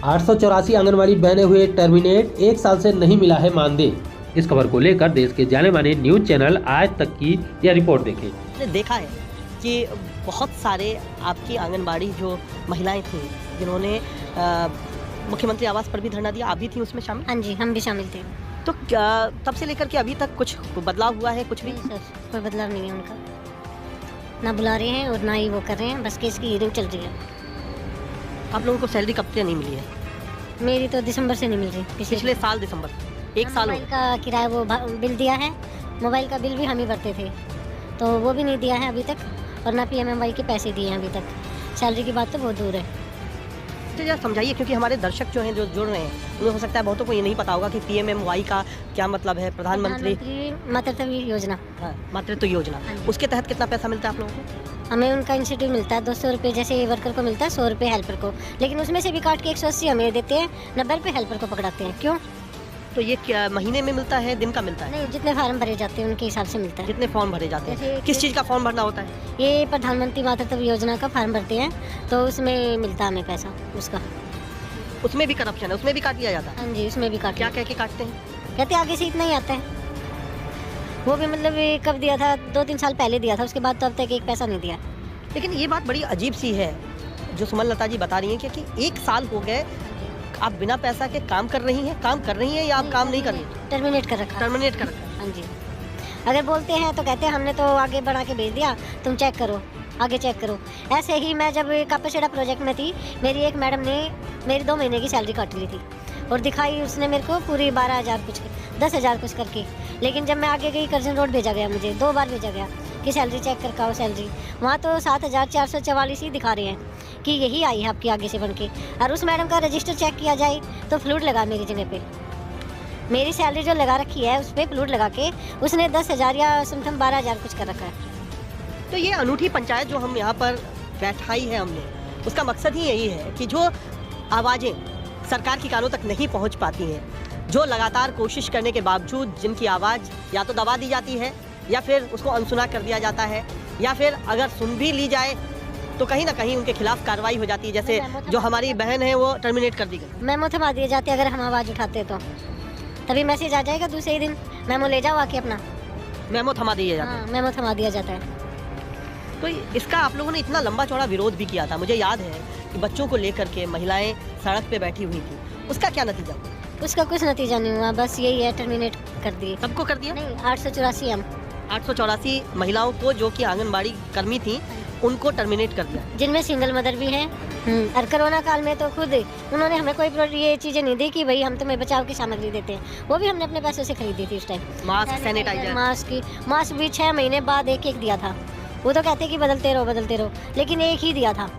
884 आंगनबाड़ी बहनें हुए टर्मिनेट, 1 साल से नहीं मिला है मानदेय। इस खबर को लेकर देश के जाने माने न्यूज चैनल आज तक की यह रिपोर्ट देखें। हमने देखा है कि बहुत सारे आपकी आंगनबाड़ी जो महिलाएं थी जिन्होंने मुख्यमंत्री आवास पर भी धरना दिया, आप भी थी उसमें शामिल? हाँ जी, हम भी शामिल थे। तो तब से लेकर के अभी तक कुछ बदलाव हुआ है? कुछ भी नहीं सर, कोई बदलाव नहीं है उनका, ना बुला रहे हैं और ना ही वो कर रहे हैं, बस केस की हियरिंग चल रही है। आप लोगों को सैलरी कब से नहीं मिली है? मेरी तो दिसंबर से नहीं मिल रही, पिछले साल दिसंबर से 1 साल हो मोबाइल का किराया वो बिल दिया है, मोबाइल का बिल भी हम ही भरते थे, तो वो भी नहीं दिया है अभी तक, और ना PMMY के पैसे दिए हैं अभी तक। सैलरी की बात तो बहुत दूर है। तो जरा समझाइए, क्योंकि हमारे दर्शक जो हैं जो जुड़ रहे हैं उन्हें हो सकता है बहुतों को ये नहीं पता होगा कि PMMY का क्या मतलब है। प्रधानमंत्री मातृत्व योजना, मातृत्व योजना, उसके तहत कितना पैसा मिलता है आप लोगों को? हमें उनका इंसेंटिव मिलता है 200 रुपये, जैसे वर्कर को मिलता है 100 रुपये हेल्पर को, लेकिन उसमें से भी काट के 180 हमें देते हैं, 90 रुपये हेल्पर को पकड़ाते हैं। क्यों? तो ये क्या महीने में मिलता है, दिन का मिलता है? नहीं, जितने फार्म भरे जाते हैं उनके हिसाब से मिलता है। जितने फॉर्म भरे जाते हैं? किस चीज़ का फॉर्म भरना होता है? ये प्रधानमंत्री मातृत्व योजना का फॉर्म भरते हैं, तो उसमें मिलता है हमें पैसा उसका। उसमें भी करप्शन है, उसमें भी काट लिया जाता है? हाँ जी, उसमें भी काट। क्या कह के काटते हैं? कहते आगे से इतना ही आता है। वो भी मतलब ये कब दिया था, 2-3 साल पहले दिया था, उसके बाद तो अब तक एक पैसा नहीं दिया। लेकिन ये बात बड़ी अजीब सी है जो सुमन लता जी बता रही हैं कि 1 साल हो गए आप बिना पैसा के काम कर रही हैं या आप काम नहीं कर रही? टर्मिनेट कर रखा। टर्मिनेट कर रखा। हाँ जी, अगर बोलते हैं तो कहते हैं हमने तो आगे बढ़ा के भेज दिया, तुम चेक करो, आगे चेक करो। ऐसे ही मैं जब कापासेड़ा प्रोजेक्ट में थी, मेरी एक मैडम ने मेरी 2 महीने की सैलरी काट ली थी और दिखाई उसने मेरे को पूरी 12,000 कुछ, 10,000 कुछ करके। लेकिन जब मैं आगे गई करजन रोड भेजा गया, मुझे 2 बार भेजा गया कि सैलरी चेक कर आओ सैलरी, वहाँ तो 7,444 ही दिखा रहे हैं कि यही आई है आपकी आगे से बन के। और उस मैडम का रजिस्टर चेक किया जाए तो फ्लूट लगा मेरी जगह पे, मेरी सैलरी जो लगा रखी है उस पर फ्लूट लगा के उसने 10,000 या समथिंग 12,000 कुछ कर रखा है। तो ये अनूठी पंचायत जो हम यहाँ पर बैठाई है हमने, उसका मकसद ही यही है कि जो आवाज़ें सरकार की कानों तक नहीं पहुँच पाती हैं, जो लगातार कोशिश करने के बावजूद जिनकी आवाज़ या तो दबा दी जाती है या फिर उसको अनसुना कर दिया जाता है, या फिर अगर सुन भी ली जाए तो कहीं ना कहीं उनके खिलाफ कार्रवाई हो जाती है। जैसे जो हमारी बहन है वो टर्मिनेट कर दी गई। मेमो थमा दिए जाते अगर हम आवाज़ उठाते तो, तभी मैसेज आ जाएगा दूसरे ही दिन, मेमो ले जाओ आके अपना। मेमो थमा दिया जाता है? हाँ, मेमो थमा दिया जाता है। तो इसका आप लोगों ने इतना लंबा चौड़ा विरोध भी किया था, मुझे याद है कि बच्चों को लेकर के महिलाएं सड़क पे बैठी हुई थी, उसका क्या नतीजा हुआ? उसका कुछ नतीजा नहीं हुआ, बस यही है, टर्मिनेट कर दिए। सबको कर दिया? नहीं, 884 हम 884 महिलाओं को जो कि आंगनबाड़ी कर्मी थी उनको टर्मिनेट कर दिया, जिनमें सिंगल मदर भी हैं। और कोरोना काल में तो खुद उन्होंने हमें कोई ये चीज़ें नहीं दी कि भाई हम तुम्हें बचाव की सामग्री देते हैं, वो भी हमने अपने पैसों से खरीदी थी उस टाइम। मास्क, सैनिटाइजर, मास्क भी 6 महीने बाद एक दिया था। वो तो कहते कि बदलते रहो, लेकिन एक ही दिया था।